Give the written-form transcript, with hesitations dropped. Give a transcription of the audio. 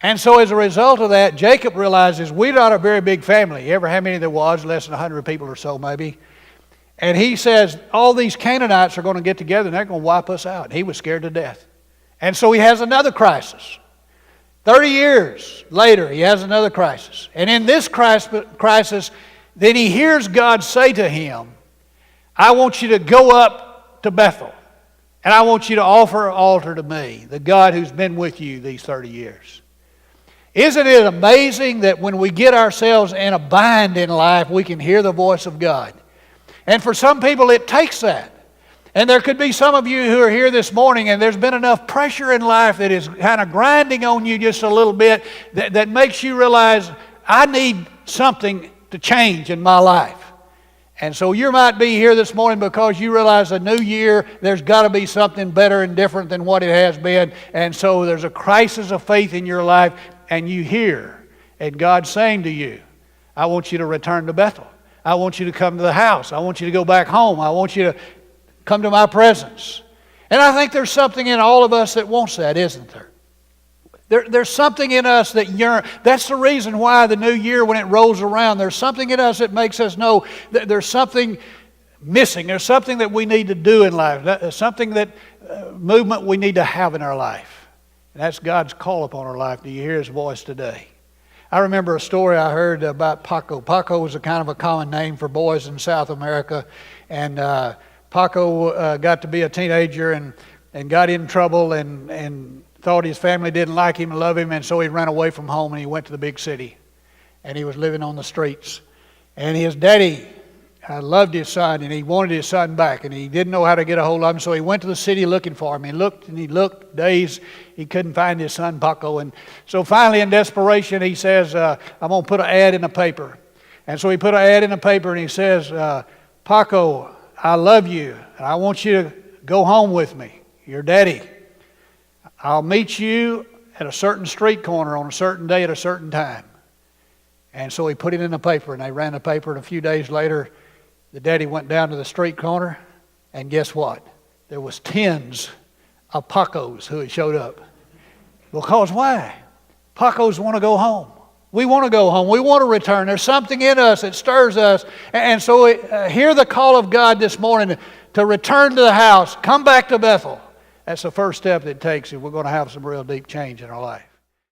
And so as a result of that, Jacob realizes we're not a very big family. Ever how many there was? Less than 100 people or so maybe. And he says, all these Canaanites are going to get together and they're going to wipe us out. He was scared to death. And so he has another crisis. 30 years later, he has another crisis. And in this crisis, then he hears God say to him, I want you to go up to Bethel. And I want you to offer an altar to me, the God who's been with you these 30 years. Isn't it amazing that when we get ourselves in a bind in life, we can hear the voice of God? And for some people, it takes that. And there could be some of you who are here this morning and there's been enough pressure in life that is kind of grinding on you just a little bit that makes you realize, I need something to change in my life. And so you might be here this morning because you realize a new year, there's got to be something better and different than what it has been. And so there's a crisis of faith in your life and you hear, and God's saying to you, I want you to return to Bethel. I want you to come to the house. I want you to go back home. I want you to come to my presence. And I think there's something in all of us that wants that, isn't there? There's something in us that yearns. That's the reason why the new year, when it rolls around, there's something in us that makes us know that there's something missing. There's something that we need to do in life. There's something that movement we need to have in our life. And that's God's call upon our life. Do you hear His voice today? I remember a story I heard about Paco. Paco was a kind of a common name for boys in South America. And Paco got to be a teenager and got in trouble and thought his family didn't like him and love him, and so he ran away from home and he went to the big city. And he was living on the streets. And his daddy loved his son and he wanted his son back, and he didn't know how to get a hold of him, so he went to the city looking for him. He looked days, he couldn't find his son Paco. And so finally in desperation he says, I'm going to put an ad in the paper. And so he put an ad in the paper and he says, Paco, I love you and I want you to go home with me. Your daddy. I'll meet you at a certain street corner on a certain day at a certain time. And so he put it in the paper, and they ran the paper, and a few days later, the daddy went down to the street corner, and guess what? There was tens of Pacos who had showed up. Because why? Pacos want to go home. We want to go home. We want to return. There's something in us that stirs us. And so hear the call of God this morning to return to the house. Come back to Bethel. That's the first step that it takes if we're going to have some real deep change in our life.